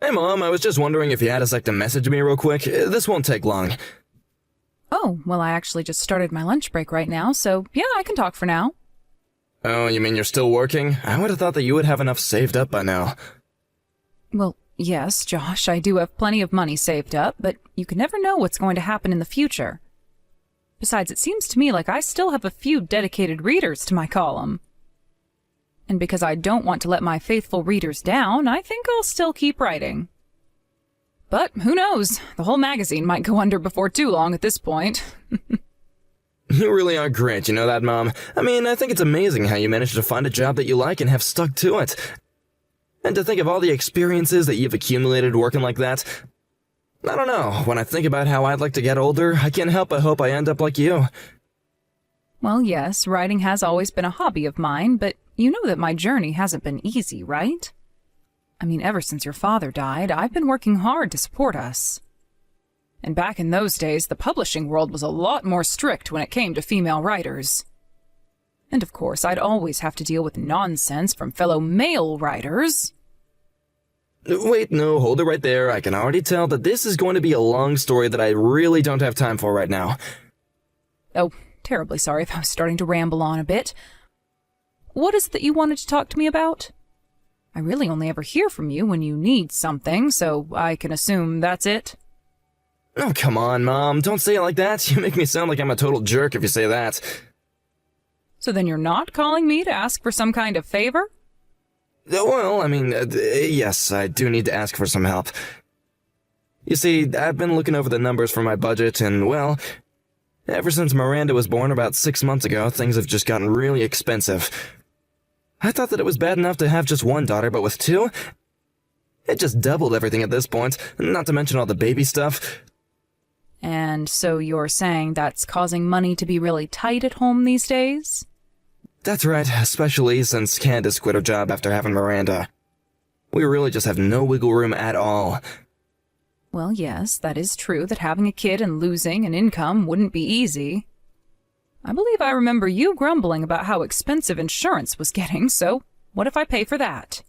Hey Mom, I was just wondering if you had a sec to message me real quick. This won't take long. Oh, well, I actually just started my lunch break right now, so yeah, I can talk for now. Oh, you mean you're still working? I would have thought that you would have enough saved up by now. Well, yes, Josh, I do have plenty of money saved up, but you can never know what's going to happen in the future. Besides, it seems to me like I still have a few dedicated readers to my column. And because I don't want to let my faithful readers down, I think I'll still keep writing. But who knows? The whole magazine might go under before too long at this point. You really are great, you know that, Mom? I mean, I think it's amazing how you managed to find a job that you like and have stuck to it. And to think of all the experiences that you've accumulated working like that. I don't know, when I think about how I'd like to get older, I can't help but hope I end up like you. Well, yes, writing has always been a hobby of mine, but you know that my journey hasn't been easy, right? I mean, ever since your father died, I've been working hard to support us. And back in those days, the publishing world was a lot more strict when it came to female writers. And of course, I'd always have to deal with nonsense from fellow male writers. Wait, no, hold it right there. I can already tell that this is going to be a long story that I really don't have time for right now. Oh, terribly sorry if I was starting to ramble on a bit. What is it that you wanted to talk to me about? I really only ever hear from you when you need something, so I can assume that's it. Oh, come on, Mom. Don't say it like that. You make me sound like I'm a total jerk if you say that. So then you're not calling me to ask for some kind of favor? Well, I mean, yes, I do need to ask for some help. You see, I've been looking over the numbers for my budget, and, well, ever since Miranda was born about 6 months ago, things have just gotten really expensive. I thought that it was bad enough to have just one daughter, but with two? It just doubled everything at this point, not to mention all the baby stuff. And so you're saying that's causing money to be really tight at home these days? That's right, especially since Candace quit her job after having Miranda. We really just have no wiggle room at all. Well, yes, that is true that having a kid and losing an income wouldn't be easy. I believe I remember you grumbling about how expensive insurance was getting, so what if I pay for that?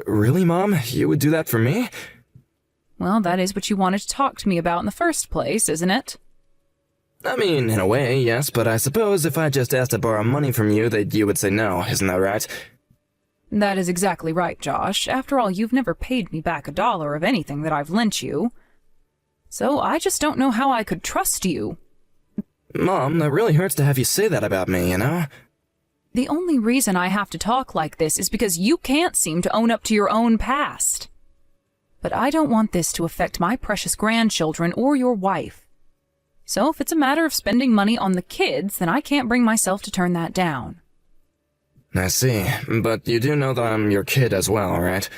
Really, Mom? You would do that for me? Well, that is what you wanted to talk to me about in the first place, isn't it? I mean, in a way, yes, but I suppose if I just asked to borrow money from you, that you would say no, isn't that right? That is exactly right, Josh. After all, you've never paid me back $1 of anything that I've lent you. So I just don't know how I could trust you. Mom, that really hurts to have you say that about me, you know? The only reason I have to talk like this is because you can't seem to own up to your own past. But I don't want this to affect my precious grandchildren or your wife. So if it's a matter of spending money on the kids, then I can't bring myself to turn that down. I see, but you do know that I'm your kid as well, right?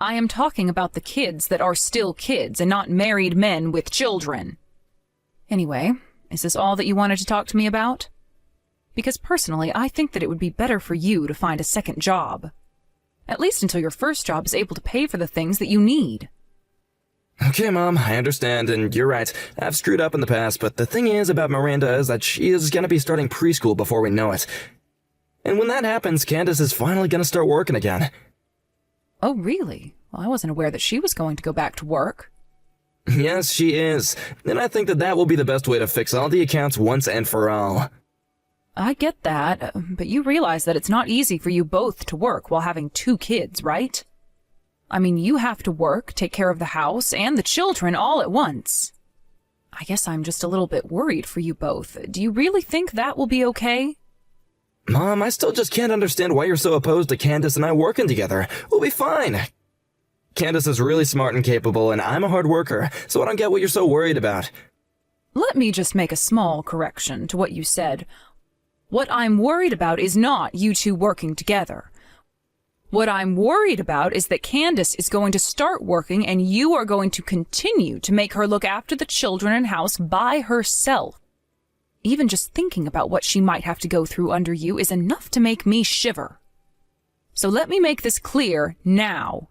I am talking about the kids that are still kids and not married men with children. Anyway, is this all that you wanted to talk to me about? Because personally, I think that it would be better for you to find a second job. At least until your first job is able to pay for the things that you need. Okay, Mom, I understand, and you're right. I've screwed up in the past, but the thing is about Miranda is that she is gonna be starting preschool before we know it. And when that happens, Candace is finally gonna start working again. Oh, really? Well, I wasn't aware that she was going to go back to work. Yes, she is. And I think that that will be the best way to fix all the accounts once and for all. I get that, but you realize that it's not easy for you both to work while having 2 kids, right? I mean, you have to work, take care of the house, and the children all at once. I guess I'm just a little bit worried for you both. Do you really think that will be okay? Mom, I still just can't understand why you're so opposed to Candace and I working together. We'll be fine. Candace is really smart and capable, and I'm a hard worker, so I don't get what you're so worried about. Let me just make a small correction to what you said. What I'm worried about is not you two working together. What I'm worried about is that Candace is going to start working and you are going to continue to make her look after the children and house by herself. Even just thinking about what she might have to go through under you is enough to make me shiver. So let me make this clear now.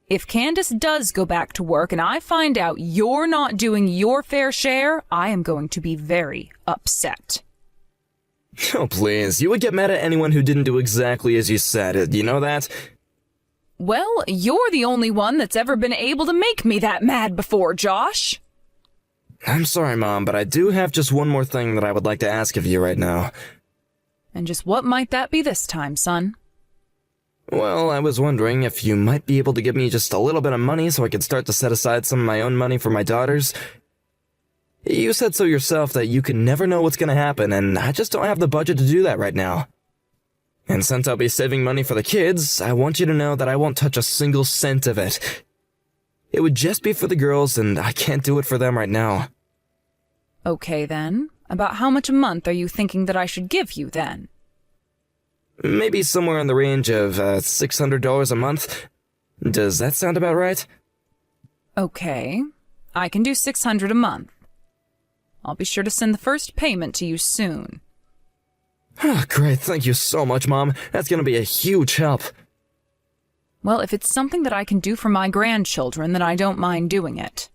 If Candace does go back to work and I find out you're not doing your fair share, I am going to be very upset. Oh, please. You would get mad at anyone who didn't do exactly as you said. You know that? Well, you're the only one that's ever been able to make me that mad before, Josh. I'm sorry, Mom, but I do have just one more thing that I would like to ask of you right now. And just what might that be this time, son? Well, I was wondering if you might be able to give me just a little bit of money so I could start to set aside some of my own money for my daughters. You said so yourself that you can never know what's going to happen, and I just don't have the budget to do that right now. And since I'll be saving money for the kids, I want you to know that I won't touch a single cent of it. It would just be for the girls, and I can't do it for them right now. Okay, then. About how much a month are you thinking that I should give you, then? Maybe somewhere in the range of $600 a month. Does that sound about right? Okay. I can do $600 a month. I'll be sure to send the first payment to you soon. Great, thank you so much, Mom. That's gonna be a huge help. Well, if it's something that I can do for my grandchildren, then I don't mind doing it.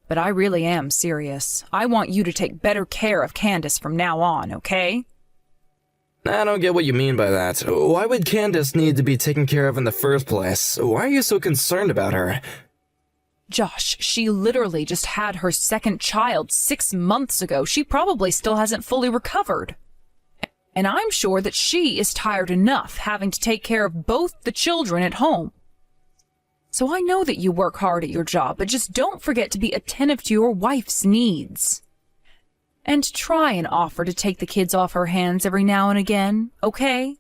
But I really am serious. I want you to take better care of Candace from now on, okay? I don't get what you mean by that. Why would Candace need to be taken care of in the first place? Why are you so concerned about her? Josh, she literally just had her second child 6 months ago. She probably still hasn't fully recovered. And I'm sure that she is tired enough having to take care of both the children at home. So I know that you work hard at your job, but just don't forget to be attentive to your wife's needs. And try and offer to take the kids off her hands every now and again, okay?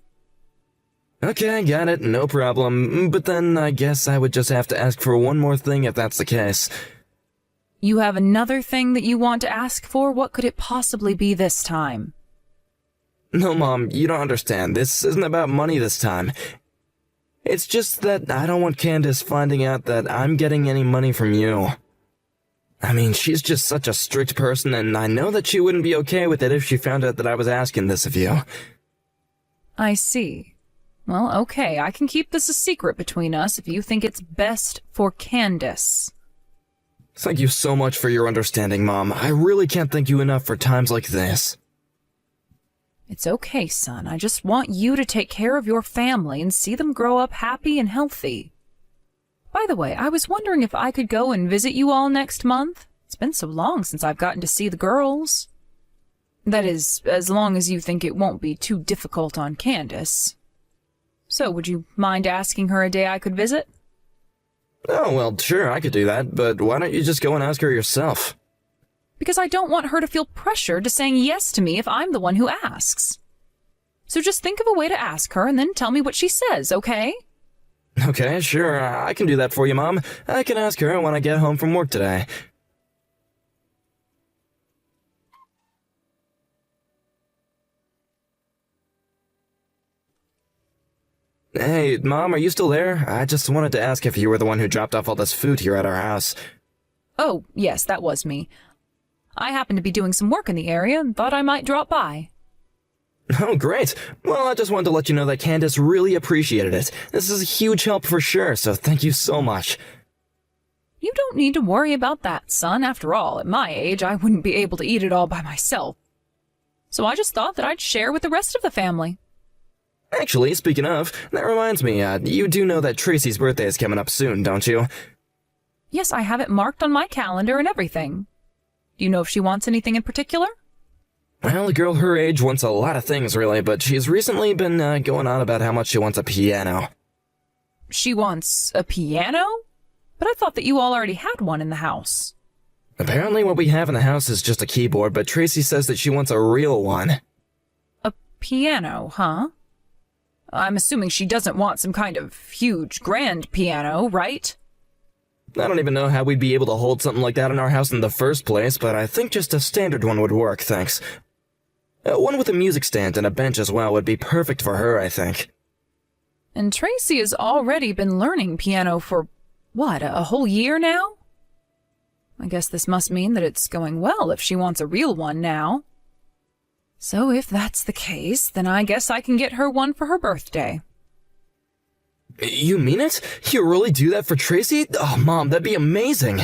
Okay, got it, no problem. But then I guess I would just have to ask for one more thing if that's the case. You have another thing that you want to ask for? What could it possibly be this time? No, Mom, you don't understand. This isn't about money this time. It's just that I don't want Candace finding out that I'm getting any money from you. I mean, she's just such a strict person, and I know that she wouldn't be okay with it if she found out that I was asking this of you. I see. Well, okay, I can keep this a secret between us if you think it's best for Candace. Thank you so much for your understanding, Mom. I really can't thank you enough for times like this. It's okay, son. I just want you to take care of your family and see them grow up happy and healthy. By the way, I was wondering if I could go and visit you all next month. It's been so long since I've gotten to see the girls. That is, as long as you think it won't be too difficult on Candace. So, would you mind asking her a day I could visit? Oh, well, sure, I could do that, but why don't you just go and ask her yourself? Because I don't want her to feel pressured to saying yes to me if I'm the one who asks. So just think of a way to ask her and then tell me what she says, okay? Okay, sure, I can do that for you, Mom. I can ask her when I get home from work today. Hey, Mom, are you still there? I just wanted to ask if you were the one who dropped off all this food here at our house. Oh, yes, that was me. I happened to be doing some work in the area and thought I might drop by. Oh, great. Well, I just wanted to let you know that Candace really appreciated it. This is a huge help for sure, so thank you so much. You don't need to worry about that, son. After all, at my age, I wouldn't be able to eat it all by myself. So I just thought that I'd share with the rest of the family. Actually, speaking of, that reminds me, you do know that Tracy's birthday is coming up soon, don't you? Yes, I have it marked on my calendar and everything. Do you know if she wants anything in particular? Well, a girl her age wants a lot of things, really, but she's recently been going on about how much she wants a piano. She wants a piano? But I thought that you all already had one in the house. Apparently what we have in the house is just a keyboard, but Tracy says that she wants a real one. A piano, huh? I'm assuming she doesn't want some kind of huge, grand piano, right? I don't even know how we'd be able to hold something like that in our house in the first place, but I think just a standard one would work, thanks. One with a music stand and a bench as well would be perfect for her, I think. And Tracy has already been learning piano for, what, a whole year now? I guess this must mean that it's going well if she wants a real one now. So if that's the case, then I guess I can get her one for her birthday. You mean it? You really do that for Tracy? Oh, Mom, that'd be amazing.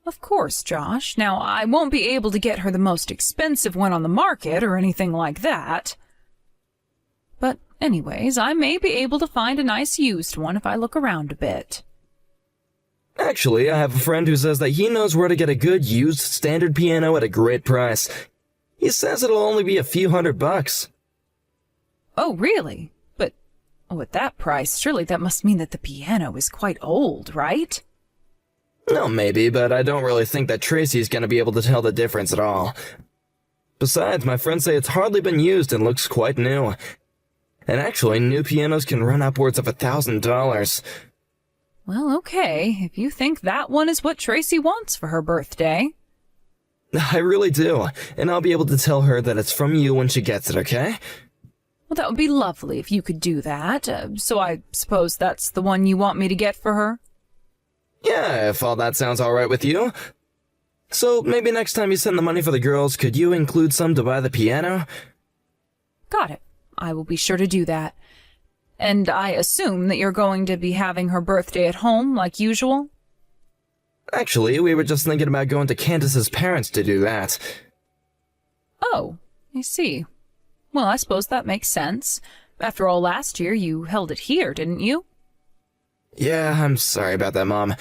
Of course, Josh. Now, I won't be able to get her the most expensive one on the market or anything like that. But Anyways, I may be able to find a nice used one if I look around a bit. Actually, I have a friend who says that he knows where to get a good used standard piano at a great price. He says it'll only be a few $100. Oh, really? But, at that price, surely that must mean that the piano is quite old, right? No, maybe, but I don't really think that Tracy's gonna be able to tell the difference at all. Besides, my friends say it's hardly been used and looks quite new. And actually, new pianos can run upwards of $1,000. Well, okay, if you think that one is what Tracy wants for her birthday. I really do, and I'll be able to tell her that it's from you when she gets it, okay? Well, that would be lovely if you could do that. So I suppose that's the one you want me to get for her? Yeah, if all that sounds alright with you. So maybe next time you send the money for the girls, could you include some to buy the piano? Got it. I will be sure to do that. And I assume that you're going to be having her birthday at home, like usual? Actually, we were just thinking about going to Candace's parents to do that. Oh, I see. Well, I suppose that makes sense. After all, last year you held it here, didn't you? Yeah, I'm sorry about that, Mom.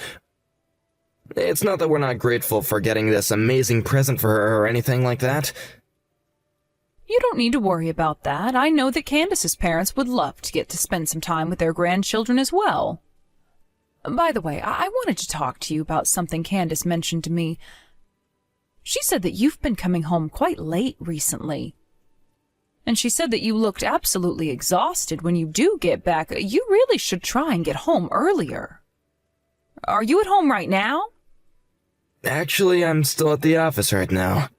It's not that we're not grateful for getting this amazing present for her or anything like that. You don't need to worry about that. I know that Candace's parents would love to get to spend some time with their grandchildren as well. By the way, I wanted to talk to you about something Candace mentioned to me. She said that you've been coming home quite late recently. And she said that you looked absolutely exhausted when you do get back. You really should try and get home earlier. Are you at home right now? Actually, I'm still at the office right now.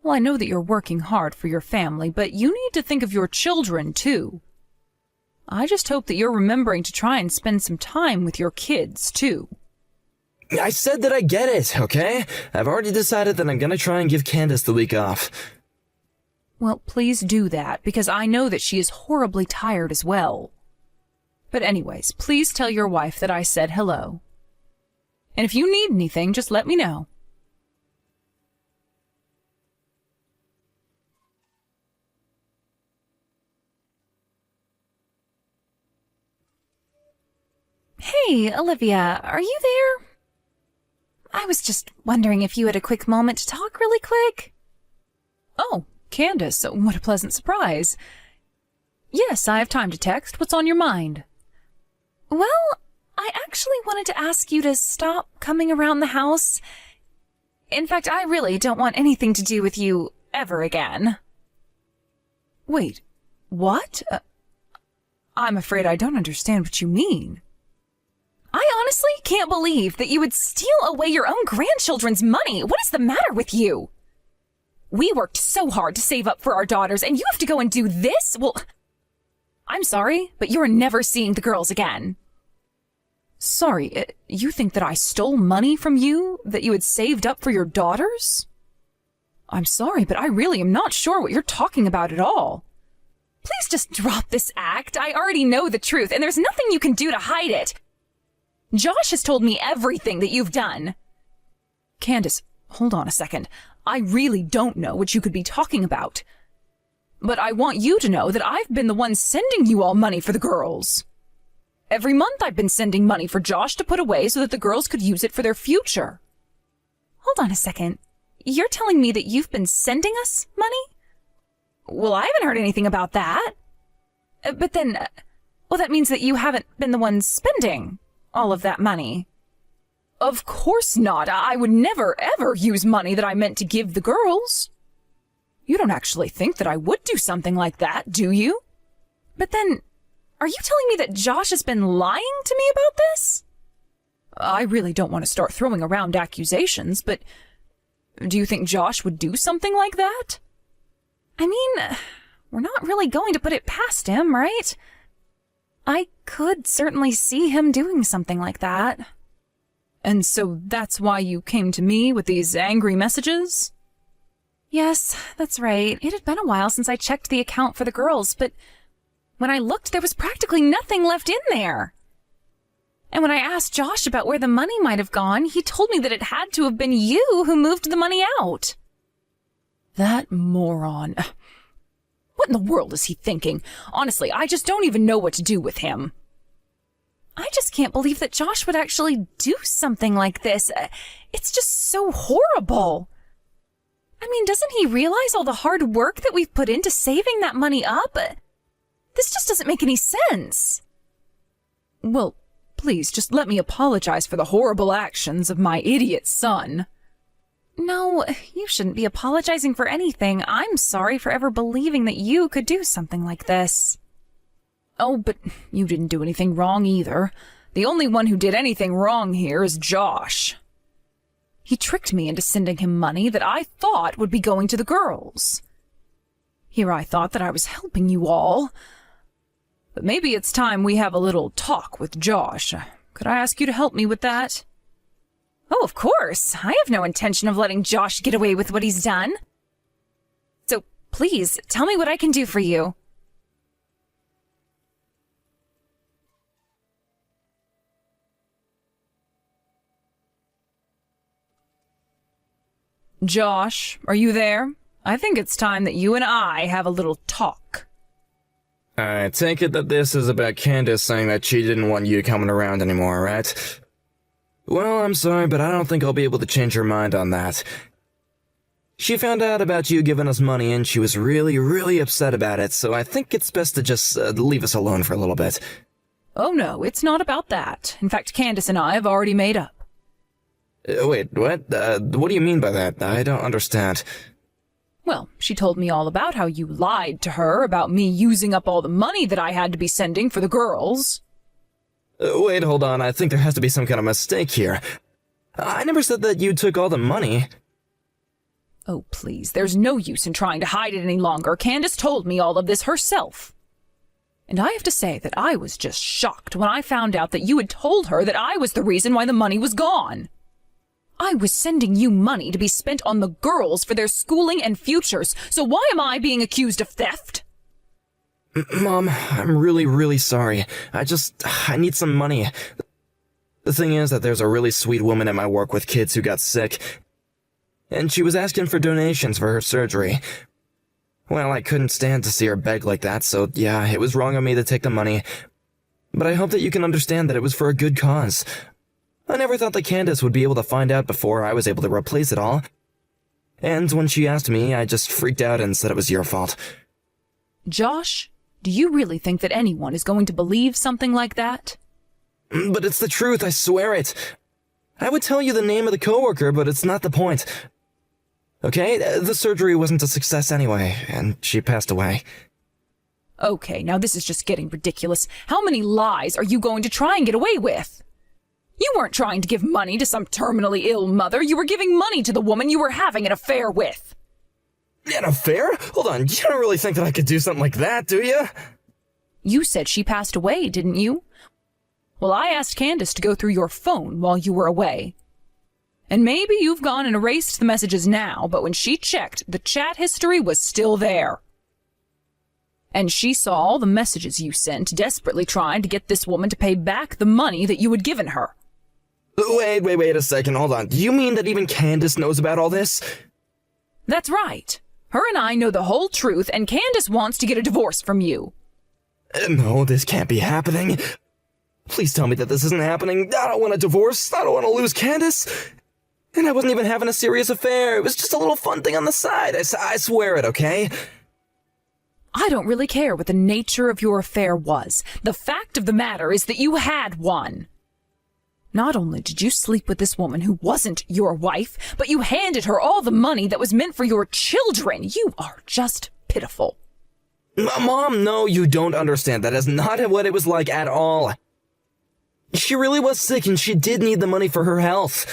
Well, I know that you're working hard for your family, but you need to think of your children, too. I just hope that you're remembering to try and spend some time with your kids, too. I said that I get it, okay? I've already decided that I'm gonna try and give Candace the week off. Well, please do that, because I know that she is horribly tired as well. But anyways, please tell your wife that I said hello. And if you need anything, just let me know. Hey, Olivia, are you there? I was just wondering if you had a quick moment to talk really quick. Oh, Candace, what a pleasant surprise. Yes, I have time to text. What's on your mind? Well, I actually wanted to ask you to stop coming around the house. In fact, I really don't want anything to do with you ever again. Wait, what? I'm afraid I don't understand what you mean. I honestly can't believe that you would steal away your own grandchildren's money. What is the matter with you? We worked so hard to save up for our daughters, and you have to go and do this? Well, I'm sorry, but you're never seeing the girls again. Sorry, you think that I stole money from you that you had saved up for your daughters? I'm sorry, but I really am not sure what you're talking about at all. Please just drop this act. I already know the truth, and there's nothing you can do to hide it. Josh has told me everything that you've done. Candace, hold on a second. I really don't know what you could be talking about. But I want you to know that I've been the one sending you all money for the girls. Every month I've been sending money for Josh to put away so that the girls could use it for their future. Hold on a second. You're telling me that you've been sending us money? Well, I haven't heard anything about that. But then, well, that means that you haven't been the one spending all of that money. Of course not. I would never, ever use money that I meant to give the girls. You don't actually think that I would do something like that, do you? But then, are you telling me that Josh has been lying to me about this? I really don't want to start throwing around accusations, but do you think Josh would do something like that? I mean, we're not really going to put it past him, right? I could certainly see him doing something like that. And so that's why you came to me with these angry messages? Yes, that's right. It had been a while since I checked the account for the girls, but when I looked, there was practically nothing left in there. And when I asked Josh about where the money might have gone, he told me that it had to have been you who moved the money out. That moron. What in the world is he thinking? Honestly, I just don't even know what to do with him. I just can't believe that Josh would actually do something like this. It's just so horrible. I mean, doesn't he realize all the hard work that we've put into saving that money up? This just doesn't make any sense. Well, please, just let me apologize for the horrible actions of my idiot son. No, you shouldn't be apologizing for anything. I'm sorry for ever believing that you could do something like this. Oh, but you didn't do anything wrong either. The only one who did anything wrong here is Josh. He tricked me into sending him money that I thought would be going to the girls. Here I thought that I was helping you all. But maybe it's time we have a little talk with Josh. Could I ask you to help me with that? Oh, of course. I have no intention of letting Josh get away with what he's done. So, please, tell me what I can do for you. Josh, are you there? I think it's time that you and I have a little talk. I take it that this is about Candace saying that she didn't want you coming around anymore, right? Well, I'm sorry, but I don't think I'll be able to change her mind on that. She found out about you giving us money and she was really, really upset about it, so I think it's best to just leave us alone for a little bit. Oh no, it's not about that. In fact, Candace and I have already made up. Wait, what? What do you mean by that? I don't understand. Well, she told me all about how you lied to her about me using up all the money that I had to be sending for the girls. Wait, hold on. I think there has to be some kind of mistake here. I never said that you took all the money. Oh, please, there's no use in trying to hide it any longer. Candace told me all of this herself. And I have to say that I was just shocked when I found out that you had told her that I was the reason why the money was gone. I was sending you money to be spent on the girls for their schooling and futures, so why am I being accused of theft? Mom, I'm really, really sorry. I need some money. The thing is that there's a really sweet woman at my work with kids who got sick, and she was asking for donations for her surgery. Well, I couldn't stand to see her beg like that, so yeah, it was wrong of me to take the money. But I hope that you can understand that it was for a good cause. I never thought that Candace would be able to find out before I was able to replace it all. And when she asked me, I just freaked out and said it was your fault. Josh, do you really think that anyone is going to believe something like that? But it's the truth, I swear it. I would tell you the name of the coworker, but it's not the point. Okay, the surgery wasn't a success anyway, and she passed away. Okay, now this is just getting ridiculous. How many lies are you going to try and get away with? You weren't trying to give money to some terminally ill mother. You were giving money to the woman you were having an affair with. An affair? Hold on, you don't really think that I could do something like that, do you? You said she passed away, didn't you? Well, I asked Candace to go through your phone while you were away. And maybe you've gone and erased the messages now, but when she checked, the chat history was still there. And she saw all the messages you sent, desperately trying to get this woman to pay back the money that you had given her. Wait a second, hold on. Do you mean that even Candace knows about all this? That's right. Her and I know the whole truth, and Candace wants to get a divorce from you. No, this can't be happening. Please tell me that this isn't happening. I don't want a divorce. I don't want to lose Candace. And I wasn't even having a serious affair. It was just a little fun thing on the side. I swear it, okay? I don't really care what the nature of your affair was. The fact of the matter is that you had one. Not only did you sleep with this woman who wasn't your wife, but you handed her all the money that was meant for your children. You are just pitiful. Mom, no, you don't understand. That is not what it was like at all. She really was sick and she did need the money for her health.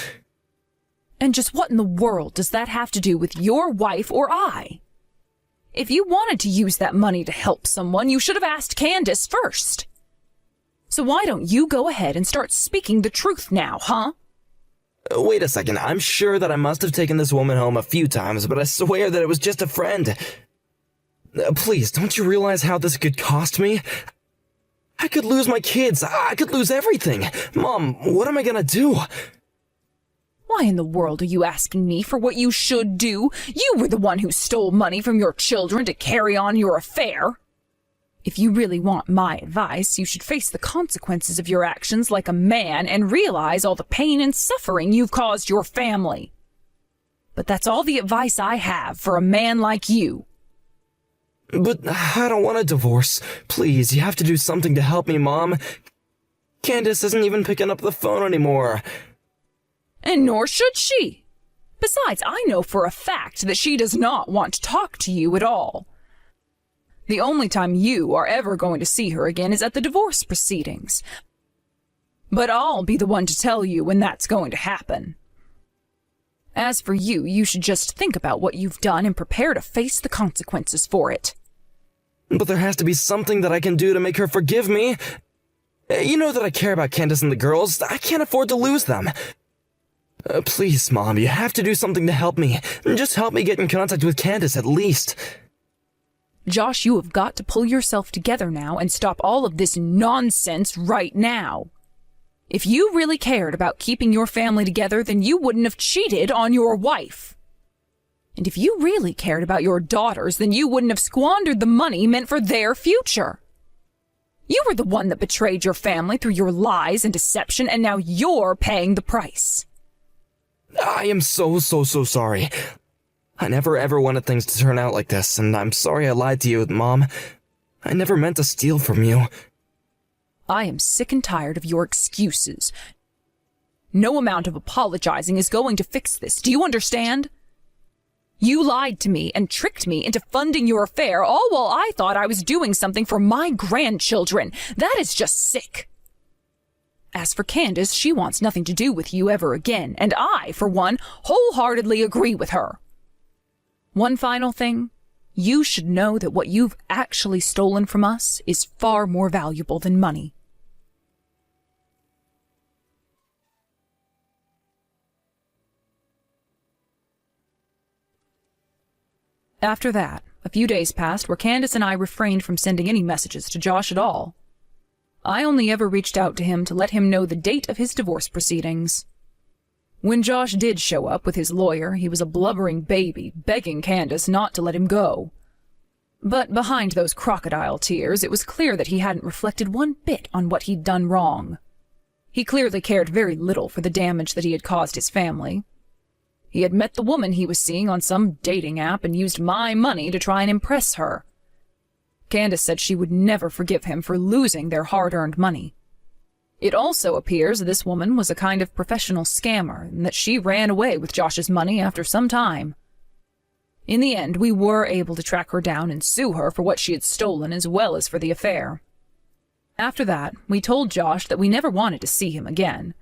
And just what in the world does that have to do with your wife or I? If you wanted to use that money to help someone, you should have asked Candace first. So why don't you go ahead and start speaking the truth now, huh? Wait a second, I'm sure that I must have taken this woman home a few times, but I swear that it was just a friend. Please, don't you realize how this could cost me? I could lose my kids. I could lose everything. Mom, what am I gonna do? Why in the world are you asking me for what you should do? You were the one who stole money from your children to carry on your affair. If you really want my advice, you should face the consequences of your actions like a man and realize all the pain and suffering you've caused your family. But that's all the advice I have for a man like you. But I don't want a divorce. Please, you have to do something to help me, Mom. Candace isn't even picking up the phone anymore. And nor should she. Besides, I know for a fact that she does not want to talk to you at all. The only time you are ever going to see her again is at the divorce proceedings. But I'll be the one to tell you when that's going to happen. As for you, you should just think about what you've done and prepare to face the consequences for it. But there has to be something that I can do to make her forgive me. You know that I care about Candace and the girls. I can't afford to lose them. Please, Mom, you have to do something to help me. Just help me get in contact with Candace at least. Josh, you have got to pull yourself together now and stop all of this nonsense right now. If you really cared about keeping your family together, then you wouldn't have cheated on your wife. And if you really cared about your daughters, then you wouldn't have squandered the money meant for their future. You were the one that betrayed your family through your lies and deception, and now you're paying the price. I am so sorry. I never ever wanted things to turn out like this, and I'm sorry I lied to you, Mom. I never meant to steal from you. I am sick and tired of your excuses. No amount of apologizing is going to fix this. Do you understand? You lied to me and tricked me into funding your affair, all while I thought I was doing something for my grandchildren. That is just sick. As for Candace, she wants nothing to do with you ever again, and I, for one, wholeheartedly agree with her. One final thing. You should know that what you've actually stolen from us is far more valuable than money. After that, a few days passed where Candace and I refrained from sending any messages to Josh at all. I only ever reached out to him to let him know the date of his divorce proceedings. When Josh did show up with his lawyer, he was a blubbering baby, begging Candace not to let him go. But behind those crocodile tears, it was clear that he hadn't reflected one bit on what he'd done wrong. He clearly cared very little for the damage that he had caused his family. He had met the woman he was seeing on some dating app and used my money to try and impress her. Candace said she would never forgive him for losing their hard-earned money. It also appears this woman was a kind of professional scammer and that she ran away with Josh's money after some time. In the end, we were able to track her down and sue her for what she had stolen as well as for the affair. After that, we told Josh that we never wanted to see him again.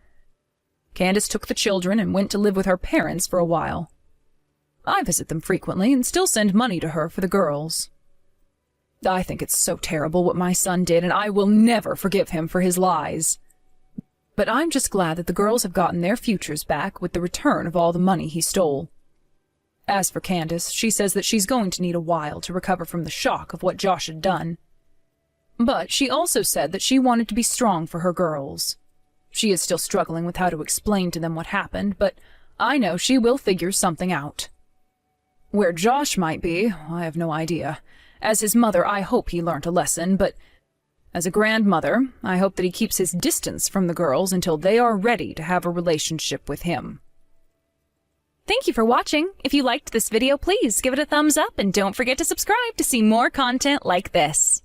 Candace took the children and went to live with her parents for a while. I visit them frequently and still send money to her for the girls. I think it's so terrible what my son did, and I will never forgive him for his lies. But I'm just glad that the girls have gotten their futures back with the return of all the money he stole. As for Candace, she says that she's going to need a while to recover from the shock of what Josh had done. But she also said that she wanted to be strong for her girls. She is still struggling with how to explain to them what happened, but I know she will figure something out. Where Josh might be, I have no idea. As his mother, I hope he learnt a lesson, but as a grandmother, I hope that he keeps his distance from the girls until they are ready to have a relationship with him. Thank you for watching. If you liked this video, please give it a thumbs up and don't forget to subscribe to see more content like this.